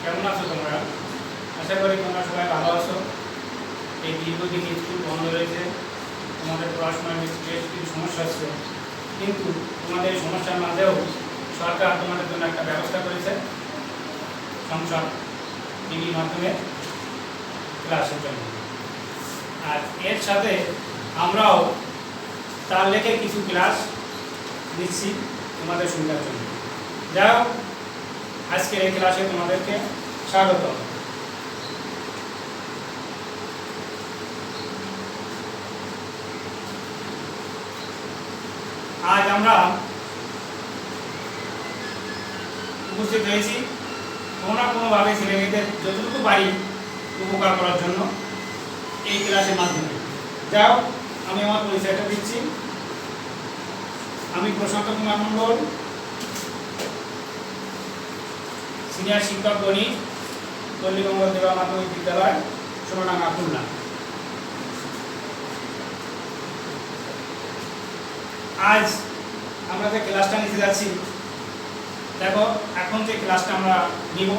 কেমন আছো তোমরা? আশা করি তোমরা সবাই ভালো আছো। এই দীর্ঘদিন স্কুল বন্ধ রয়েছে, তোমাদের পড়াশোনার বেশ কিছু সমস্যা ছিল, কিন্তু তোমাদের এই সমস্যার মাঝেও সরকার তোমাদের জন্য একটা ব্যবস্থা করেছে, সংসদ টিভির মাধ্যমে ক্লাসের জন্য। আর এর সাথে আমরাও তার লেখে কিছু ক্লাস দিচ্ছি তোমাদের সুবিধার জন্য। যাও, আজকের এই ক্লাসে তোমাদেরকে স্বাগত। আজ আমরা উপস্থিত হয়েছি কোনো না কোনোভাবে ছেলেমেয়েদের যতটুকু পারি উপকার করার জন্য এই ক্লাসের মাধ্যমে। যাও, আমি আমার পরিচয়টা দিচ্ছি। আমি প্রশান্ত কুমার মণ্ডল, সিনিয়র শিক্ষক গণিত, পল্লীমঙ্গল দেবা মাধ্যমিক বিদ্যালয়, সোনাডাঙ্গা, খুলনা। আজ আমরা যে ক্লাসটা নিতে যাচ্ছি, দেখো এখন যে ক্লাসটা আমরা নিব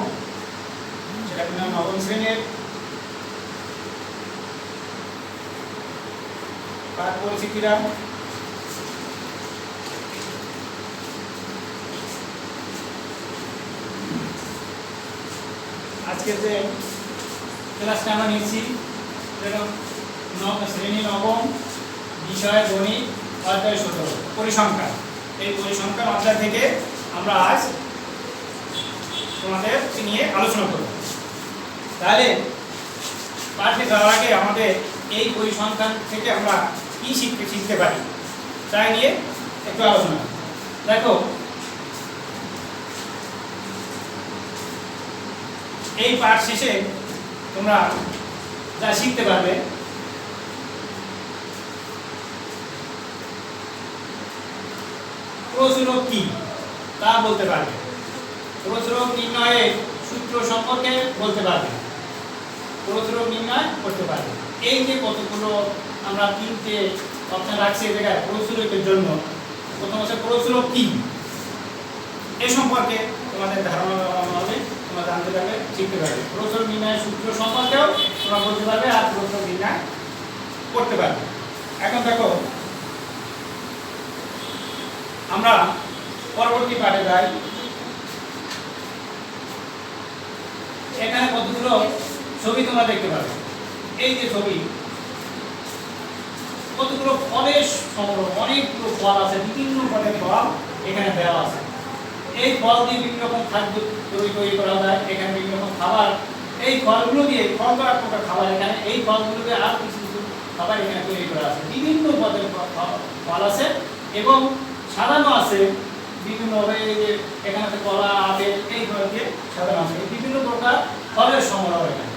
সেটা কিন্তু নবম শ্রেণীর পাঠ পরিচিতিরা। আজকে যে ক্লাসটা আমরা নিচ্ছি শ্রেণী নবম, বিষয় গণিত, অধ্যায় 17 পরিসংখ্যান। এই পরিসংখ্যান অধ্যায় থেকে আমরা আজ তোমাদের নিয়ে আলোচনা করব। তাহলে পাঠে যাওয়ার আগে আমাদের এই পরিসংখ্যান থেকে আমরা কি শিখতে পারি তাই নিয়ে একটু আলোচনা। দেখো, এই পাঠ শেষে তোমরা যা শিখতে পারবে, প্রচুরক কি তা বলতে পারবে, প্রচুরক নির্ণয়ের সূত্র সম্পর্কে বলতে পারবে, প্রচুরক নির্ণয় করতে পারবে। এই যে কতগুলো আমরা তিনটে অপশন রাখছি এই জায়গায় প্রচুরকের জন্য, প্রথম হচ্ছে প্রচুরক কি, এই সম্পর্কে তোমাদের ধারণা হবে, তোমরা জানতে পারবে, শিখতে পারবে। প্রচুরক নির্ণয়ের সূত্র সম্পর্কেও তোমরা বলতে পারবে আর প্রচুরক নির্ণয় করতে পারবে। এখন দেখো, আমরা পরবর্তী পাঠে যাই। এখানে কতগুলো ছবি তোমরা দেখতে পাবে। এই যে ছবি, কতগুলো ফলের সংগ্রহ, অনেকগুলো ফল আছে, বিভিন্ন ফলের ফল এখানে দেওয়া আছে। এই ফল দিয়ে বিভিন্ন রকম খাদ্য তৈরি করা যায়। এখানে বিভিন্ন রকম খাবার, এই ফলগুলো দিয়ে ফল তো এক প্রকার খাবার, এখানে এই ফলগুলো দিয়ে আর কিছু কিছু খাবার এখানে তৈরি করা আছে। বিভিন্ন পদের ফল আছে এবং সাজানো আছে বিভিন্নভাবে। এখানে আছে কলা, আপেল, এই দিয়ে সাজানো আছে। এই বিভিন্ন প্রকার ফলের সংগ্রহ। এখানে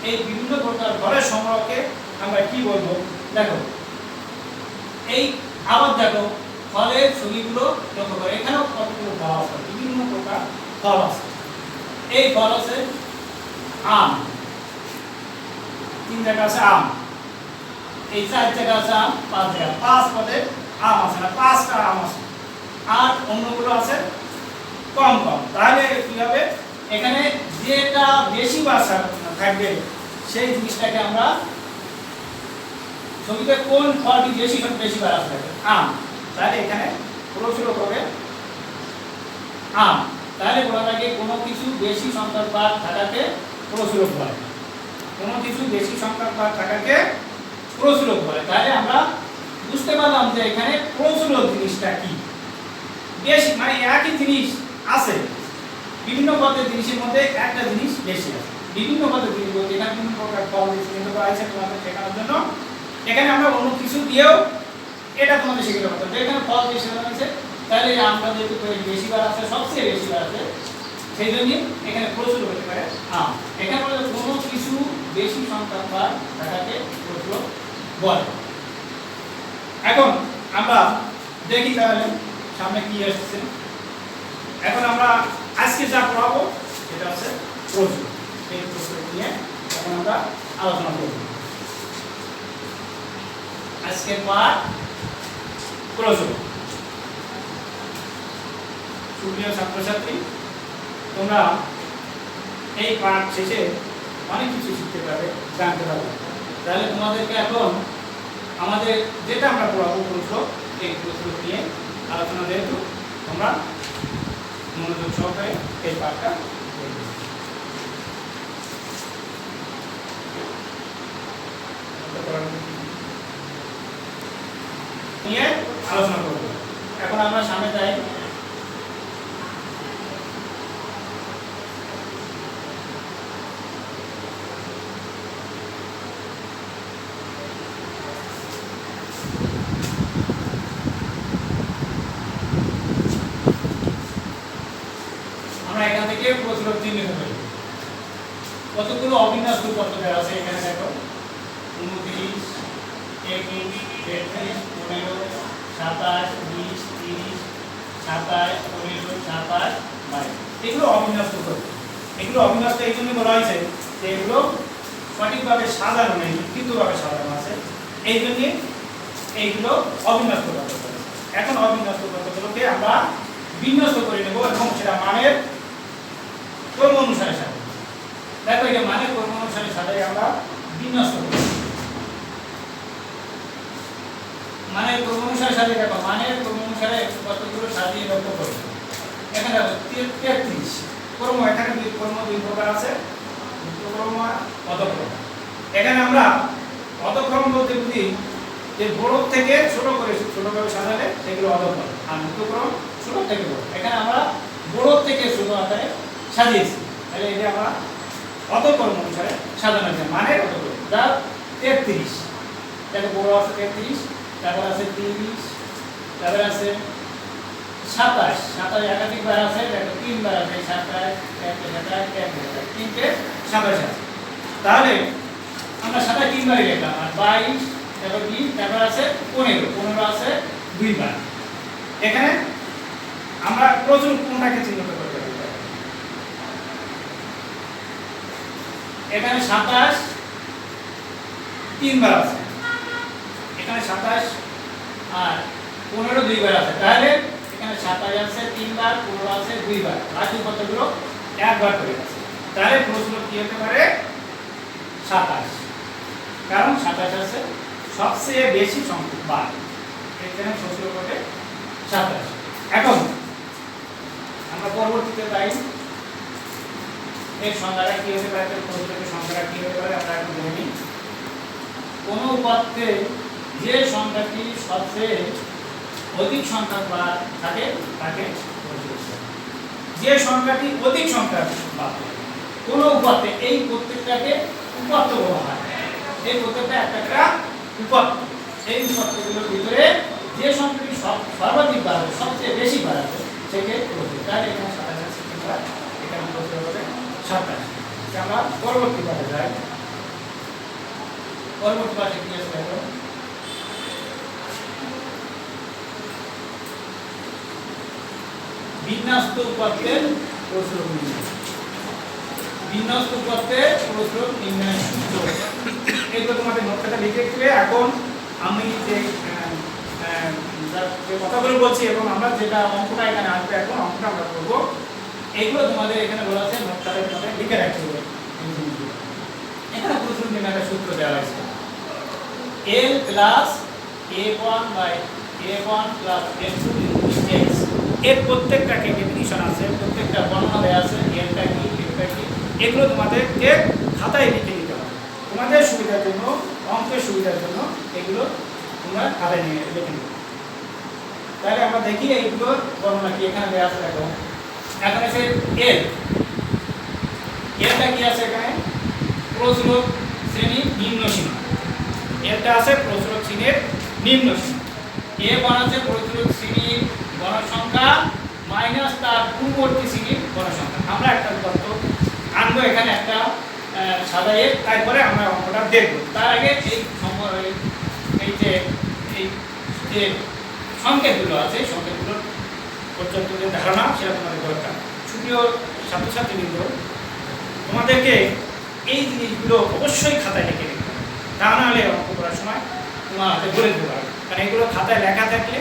এই বিভিন্ন প্রকার ফলের সংগ্রহকে আমরা কি বলবো? দেখো, এই আবার দেখো ফলের ছবিগুলো লক্ষ্য করো। এখানেও কতগুলো ফল আছে, বিভিন্ন প্রকার ফল আছে। এই ফল আছে আম, 3 জায়গা আছে আম। এই 4 জায়গা আছে আম, 5 জায়গা, 5 পদে আম আছে না, 5টা আম আছে। আর অন্যগুলো আছে কম কম। তাহলে কি হবে? এখানে যেটা বেশি বাসা থাকবে সেই জিনিসটাকে আমরা ছবিতে কোন ফলটি বেশি বার আসবে? আম। তাহলে এখানে প্রচুরক হবে আম। তাহলে বলা যায় কোনো কিছু বেশি সংখ্যক বার থাকাকে প্রচুরক বলে, কোনো কিছু বেশি সংখ্যক বার থাকাকে প্রচুরক বলে। তাহলে আমরা বুঝতে পারলাম যে এখানে প্রচুরক জিনিসটা কি। বেশি মানে একই জিনিস আছে, বিভিন্ন পদের জিনিসের মধ্যে একটা জিনিস বেশি আছে। বিভিন্ন পদের জিনিস বলতে এখানে বিভিন্ন প্রকার ফল চিহ্নিত করা আছে তোমাদের শেখানোর জন্য। এখানে আমরা অন্য কিছু দিয়েও এটা তোমাদের শিখতে পারতাম যে এখানে ফল দিয়ে শেখানো হয়েছে। তাহলে আমরা যেহেতু বেশিবার আছে, সবচেয়ে বেশিবার আছে, সেই জন্য এখানে প্রচুর হতে পারে আম। এখানে বলে কোনো কিছু বেশি সংখ্যক বার থাকাকে প্রচুর বলে। এখন আমরা দেখি তাহলে সামনে কি আসছে। এখন আমরা আজকে যা পড়াবো সেটা হচ্ছে প্রচুর। এই প্রচুর নিয়ে এখন আমরা আলোচনা করব। আজকের পাঠ প্রচুর। সুপ্রিয় ছাত্রছাত্রী, তোমরা এই পাঠ শেষে অনেক কিছু শিখতে পারবে, জানতে পারবে। তাহলে তোমাদেরকে এখন আমাদের যেটা আমরা পড়াবো প্রশ্ন, এই প্রশ্ন নিয়ে আলোচনা, যেহেতু তোমরা মনোযোগ সহকারে এই পাঠটা নিয়ে আলোচনা করবো। এখন আমরা সামনে যাই। আমরা এখান থেকে প্রশ্ন চিহ্নিত করি। কতগুলো অবিন্যস্ত পত্র দেওয়া আছে এখানে দেখো, 29, 21, 33, 15, 27, 20, 30, 27, 15, 27, 22। এগুলো অবিন্যস্ত পত্র। এগুলো অবিন্যস্ত এই জন্য বলা হয়েছে যে এগুলো সঠিকভাবে সাজানো নেই, বিকৃতভাবে সাজানো আছে, এই জন্য এইগুলো অবিন্যস্ত পত্র। এখন অবিন্যস্ত পত্রগুলোকে আমরা বিন্যস্ত করে নেব এবং সেটা মানের ক্রম অনুসারে সাজাবো। দেখো এটা মানের ক্রম অনুসারে সাজাই আমরা বিন্যস্ত করি। মানের ক্রম অনুসারে সাজিয়ে দেখো, মানের ক্রম অনুসারে কতগুলো সাজিয়ে লক্ষ্য করো। এখানে দেখো 33 ক্রম, এখানে ক্রম দুই প্রকার আছে, ক্রম আর অধক্রম। এখানে আমরা অধক্রম বলতে বুঝি যে বড় থেকে ছোট করে ছোটভাবে সাজালে সেগুলো অধক্রম, আর মুক্তক্রম ছোট থেকে বড়। এখানে আমরা বড় থেকে ছোট আকারে সাজিয়েছি, তাহলে এটা আমরা অধক্রম অনুসারে সাজানো হয়েছে, মানের অধক্রম। যা 33, দেখো বড় আছে 33, তারপর আছে 30, তারপর আছে 27, 27 একাধিক বার আছে, দেখো 3 বার আছে, 27, 27, 3টে 27 আছে। তাহলে আমরা 27 3 বারই লিখলাম, আর 22, তারপর 20, তারপর আছে 15 আছে 2 বার। এখানে আমরা প্রচুর কোনটাকে চিহ্নিত করতে পারি। এখানে 27 3 বার আছে, এখানে 27 আর 15 2 বার আছে, তাহলে এখানে 27 আছে 3 বার, 15 আছে 2 বার, বাকি কতগুলো একবার করে আছে। তাহলে প্রশ্ন কি হতে পারে 27, কারণ 27 আছে সবচেয়ে বেশি সংখ্যক বার, এখানে প্রশ্ন করবে 27। এখন আমরা পরবর্তীতে যাই, এর সংখ্যাটা কি হতে পারে, প্রশ্নের সংখ্যাটা কি হতে পারে আমরা এখন বলি। কোন উপাত্তে যে সংখ্যাটি সবচেয়ে অধিক সংখ্যক বার থাকে তাকে যে সংখ্যাটি অধিক সংখ্যক বার কোন উপাত্তে, এই প্রত্যেকটাকে উপাত্ত বলা হয়। এই প্রত্যেকটা একটা উপাত্ত, এই উপাত্তগুলোর ভিতরে যে সংখ্যাটি সর্বাধিক বার আছে, সবচেয়ে বেশি বার আছে, সেকে বলতে। তাহলে এখানে 27 আছে, এখানে বলতে হবে 27। আমরা পরবর্তী পাঠে যাই। পরবর্তী পাঠে কি আছে দেখো, বিন্যস্ত উপাত্তের প্রশ্ন নির্ণয়। বিন্যস্ত উপাত্তের প্রশ্ন নির্ণয় সূত্র, এগুলো তোমাদের নোটটা লিখে রাখবে। এখন আমি যে কথাগুলো বলছি এবং আমরা যেটা অঙ্কটা এখানে আসবে, এখন অঙ্কটা আমরা করবো, এগুলো তোমাদের এখানে বলা আছে, নোটটা তোমাদের লিখে রাখতে হবে। এখানে প্রশ্ন নির্ণয়ের সূত্র দেওয়া হয়েছে, L plus A1 by A1 plus A2 x। এর প্রত্যেকটাকে ডেফিনিশন আছে, প্রত্যেকটা বর্ণনা দেওয়া আছে, এলটা কি এটা কি, এগুলো তোমাদেরকে খাতায় লিখে নিতে হবে তোমাদের সুবিধার জন্য, অঙ্কের সুবিধার জন্য এগুলো তোমরা খাতায় নিয়ে লিখে নিতে। তাহলে আমরা দেখি এইগুলো বর্ণনা কি এখানে দেওয়া আছে। দেখো এখন আছে এল, এলটা কি আছে এখানে, প্রচুরক শ্রেণী নিম্ন সীমা। এলটা আছে প্রচুরক শ্রেণীর নিম্ন সীমা। A1 আছে প্রচুরক শ্রেণীর গণসংখ্যা মাইনাস তার পূর্ববর্তী শ্রেণীর গণসংখ্যা। আমরা একটা উপাত্ত আনবো এখানে একটা সাজাইয়ে, তারপরে আমরা অঙ্কটা দেখব। তার আগে এই যে সংকেতগুলো আছে, সংকেতগুলোর পর্যন্ত যে ধারণা সেটা তোমাদের দরকার। সুপ্রিয় ছাত্রছাত্রীবৃন্দ, তোমাদেরকে এই জিনিসগুলো অবশ্যই খাতায় লিখে নিতে হবে, তা নাহলে অঙ্ক করার সময় তোমার হাতে বলে দিতে পারবে। কারণ এগুলো খাতায় লেখা থাকলে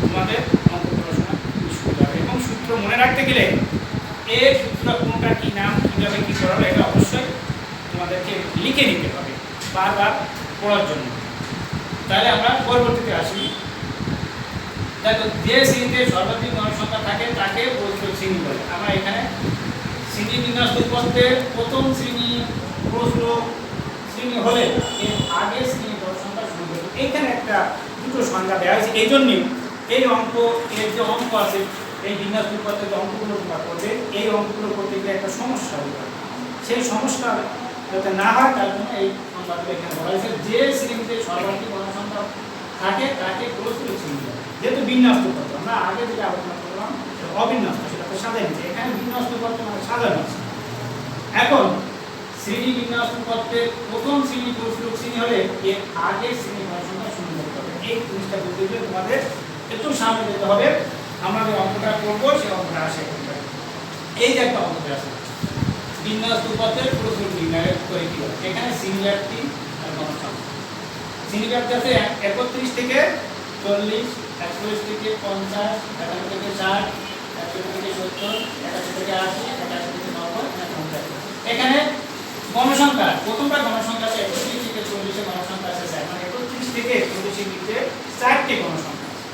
তোমাদের অঙ্ক করার সময় সুবিধা হবে। এবং সূত্র মনে রাখতে গেলে এর সূত্র কোনটা কি নাম কীভাবে কী করা হবে এটা অবশ্যই তোমাদেরকে লিখে নিতে হবে বারবার পড়ার জন্য। তাহলে আমরা পরবর্তীতে আসি। দেখো, যে শ্রেণীতে সর্বাধিক গণসংখ্যা থাকে তাকে প্রচুরক শ্রেণী বলে। আমরা এখানে শ্রেণী বিন্যাস উৎপত্তির প্রথম শ্রেণী প্রচুরক শ্রেণী হলে এর আগে শ্রেণী গণসংখ্যা শুরু করবে। এইখানে একটা দুটো সংখ্যা দেওয়া হয়েছে, এই জন্যই এই অঙ্ক, এর যে অঙ্ক আছে এই বিন্যাস উৎপত্তির যে অঙ্কগুলো তোমরা করবে, এই অঙ্কগুলো করতে গেলে একটা সমস্যা হবে। সেই সমস্যা যাতে না হয় তার জন্য এই সংখ্যাগুলো এখানে বলা হয়েছে। যে শ্রেণীতে সর্বাধিক গণসংখ্যা থাকে তাকে প্রচুরক শ্রেণী বলে। যেহেতু বিন্যাস উৎপত্তি আমরা আগে যেটা আলোচনা করলাম অবিন্যস্ত, সেটা তো সাজাই নিচ্ছে, এখানে বিন্যাস উৎপত্তি মানে সাজানো আছে। এখন শ্রেণী বিন্যাস উৎপত্তির প্রথম শ্রেণী প্রচুরক শ্রেণী হলে এর আগে শ্রেণী গণসংখ্যা শূন্য করতে হবে। এই জিনিসটা বুঝতে গেলে তোমাদের একটু সামনে যেতে হবে। আমরা যে অঙ্কটা করবো সেই অঙ্কটা আসে এই যে একটা অঙ্ক আছে বিন্যাস উৎপত্তির প্রচুরক নির্ণয় করে কি হবে। এখানে সিঙ্গুলারিটি আর গণসংখ্যা। সিঙ্গুলারিটি আছে 31 থেকে 40, 41 থেকে 50, 51 থেকে 60, 61 থেকে 70, 81 থেকে 80, 81 থেকে 90, 90। এখানে গণসংখ্যা প্রথমটা গণসংখ্যা আছে 31 থেকে 40 এর গণসংখ্যা আছে 4, মানে 31 থেকে 40 এর নিচে 4টি গণসংখ্যা আছে।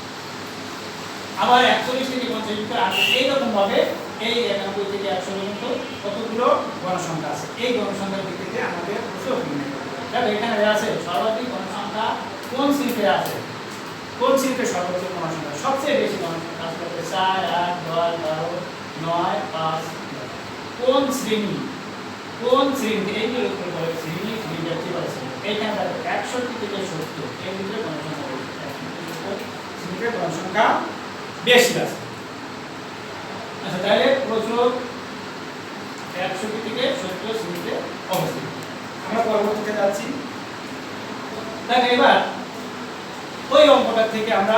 আবার 41 থেকে 50 ভিতরে আছে। এইরকম ভাবে এই 91 থেকে 100 পর্যন্ত কতগুলো গণসংখ্যা আছে, এই গণসংখ্যার ভিত্তিতে আমাদের প্রচুরক নির্ণয় করতে হবে। তাহলে এখানে আছে সর্বাধিক গণসংখ্যা কোন শ্রেণীতে আছে, কোন শ্রেণীতে সর্বোচ্চ গণসংখ্যা সবচেয়ে বেশি গণসংখ্যা আছে 4, 8, 10, 12, 9, 5। কোন শ্রেণী, কোন শ্রেণী এইগুলো উত্তর বলে শ্রেণী বিভক্তি আছে। এইখানে দেখো 61 থেকে 70 এর ভিতরে গণসংখ্যা শ্রেণীতে গণসংখ্যা বেশি আছে। আচ্ছা, তাহলে প্রচুরক 61 থেকে 70 শ্রেণীতে অবস্থিত। আমরা পরবর্তীতে যাচ্ছি। তাহলে এবার ওই অঙ্কটা থেকে আমরা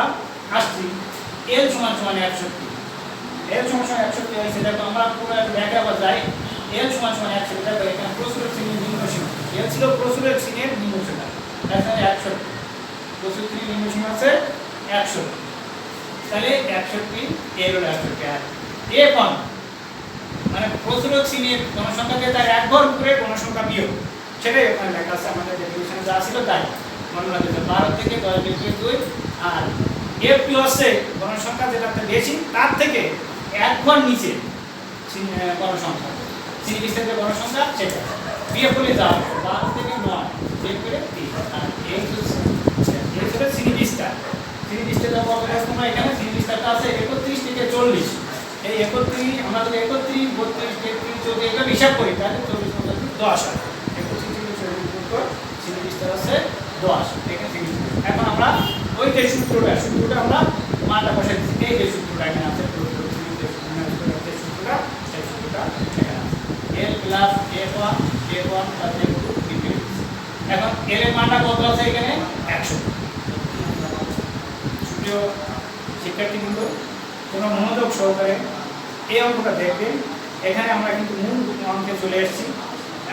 আসছি l সমান 61। l সমান 61 হয়েছে। দেখো আমরা পুরো ব্যাখ্যা আবার যাই। l সমান 61, দেখো এখানে প্রচুরক শ্রেণীর নিম্ন সীমা l ছিল, প্রচুরক শ্রেণীর নিম্ন সীমা এখানে 61, প্রচুরক শ্রেণীর নিম্ন সীমা আছে 61। তাহলে 61 l হলো 61 আর a কোন মানে প্রচুরক শ্রেণীর গণসংখ্যাকে তার এক ঘর উপরে গণসংখ্যা বিয়োগ, সেটাই ওখানে লেখা আছে আমাদের ডেফিনিশনে যা ছিল তাই। মনে রাখতে 12 থেকে 10 বিয়োগ 2 আর f হচ্ছে গণসংখ্যা যেটাতে বেশি তার থেকে এক ঘর নিচে গণসংখ্যা শ্রেণী বিস্তারিত গণসংখ্যা সেটা বিয়োগ করলে যা 12 থেকে 9 বিয়োগ করে 3 আর এই হচ্ছে শ্রেণী বিস্তার। শ্রেণী বিস্তারিত বলতে তোমরা এখানে শ্রেণী বিস্তারটা আছে 31 থেকে 40। এই 31 আমরা যদি 31, 32, 33, 34 এটা হিসাব করি তাহলে 40 10 হয়। 31 থেকে 40 পর শ্রেণী বিস্তার আছে 10 এখানে শ্রেণী বিস্তার। এখন আমরা ওই যে সূত্রটা আমরা মানটা বসাই দিচ্ছি। এই যে সূত্রটা এখানে আছে সূত্রটা সেই সূত্রটা এখানে আছে l plus f1 plus f2 divide. এখন l এর মানটা কত আছে এখানে 100। সুপ্রিয় শিক্ষার্থীবৃন্দ, তোমরা মনোযোগ সহকারে এই অঙ্কটা দেখবে। এখানে আমরা কিন্তু মূল অঙ্কে চলে এসেছি।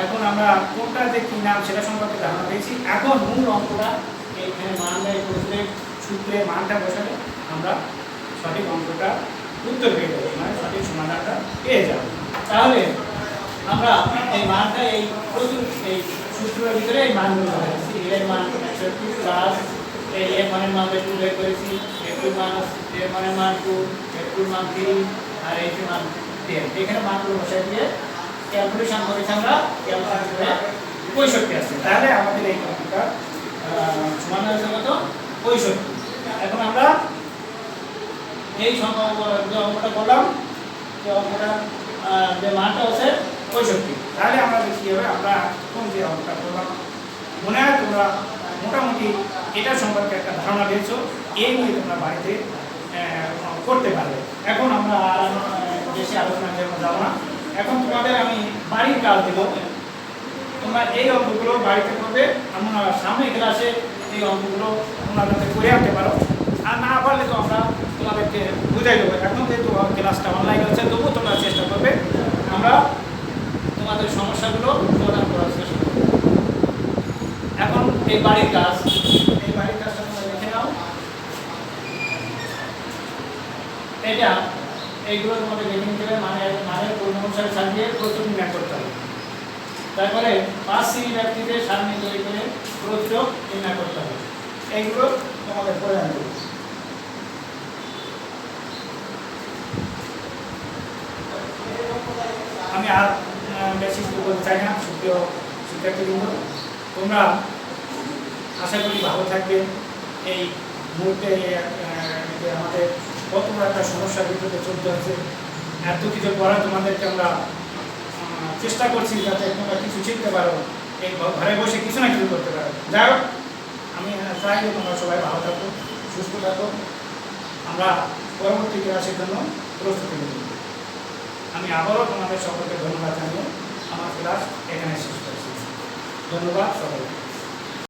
এখন আমরা কোনটা যে কি নাম সেটা সম্পর্কে ধারণা পেয়েছি। এখন মূল অঙ্কটা এখানে মান দেয় প্রশ্নের সূত্রে মানটা বসালে আমরা সঠিক অঙ্কটা উত্তর পেয়ে যাবো, মানে সঠিক সমাধানটা পেয়ে যাব। তাহলে আমরা এই মানটা এই প্রচুর এই সূত্রের ভিতরে এই মানগুলো বসাচ্ছি। এর মান 61 প্লাস এই f1 এর মান 2 বের করেছি, f2 এর মান f1 এর মান 2, f2 এর মান 3 আর f এর মান 10। এখানে মানগুলো বসাই দিয়ে ক্যালকুলেশন করেছি আমরা, ক্যালকুলেশন করে 65 আসছে। তাহলে আমাদের এই অঙ্কটা সমান হচ্ছে কত 65। এখন আমরা এই সংখ্যা যে অঙ্কটা করলাম, যে অঙ্কটা যে মানটা হচ্ছে 65। তাহলে আমরা কি হবে, আমরা কোন যে অঙ্কটা করলাম মনে হয় তোমরা মোটামুটি এটা সম্পর্কে একটা ধারণা পেয়েছো। এই নিয়ে তোমরা বাড়িতে করতে পারবে। এখন আমরা বেশি আলোচনা যাব না। এখন তোমাদের আমি বাড়ির কাজ দেব, তোমরা এই অঙ্কগুলো বাড়িতে করবে। আমরা সামনে ক্লাসে এই অঙ্কগুলো তোমরা যাতে করে আনতে পারো, আর না পারলে তো আমরা তোমাদেরকে বুঝাই দেবো। এখন যেহেতু ক্লাসটা অনলাইন হচ্ছে তবুও তোমরা চেষ্টা করবে আমরা তোমাদের সমস্যাগুলো সমাধান করার চেষ্টা করব। এখন এই বাড়ির কাজটা তোমরা দেখে নাও। এটা এইগুলো তোমাদের দেখে নিতে হবে, মানের পূর্ণ অনুসারে সাজিয়ে প্রস্তুতি ম্যাপ করতে হবে। তারপরে 5 শ্রেণী ব্যক্তিদের সারণী তৈরি করে প্রতিরোধ নির্ণয় করতে হবে। এইগুলো তোমাদের পরে আমি বলবো। আমি আর বেশি কিছু বলতে চাই না। সুপ্রিয় শিক্ষার্থীবৃন্দ, তোমরা আশা করি ভালো থাকবে। এই মুহূর্তে আমাদের কত বড় একটা সমস্যার ভিতরে চলতে হচ্ছে, এত কিছু পড়া তোমাদেরকে আমরা চেষ্টা করছি যাতে তোমরা কিছু শিখতে পারো, এই ঘরে বসে কিছু না কিছু করতে পারো। যাই হোক, আমি চাই যে তোমরা সবাই ভালো থাকো, সুস্থ থাকো। আমরা পরবর্তী ক্লাসের জন্য প্রস্তুতি নেব। আমি আবারও তোমাদের সকলকে ধন্যবাদ জানিয়ে আমার ক্লাস এখানে শেষ করছি। ধন্যবাদ সকলকে।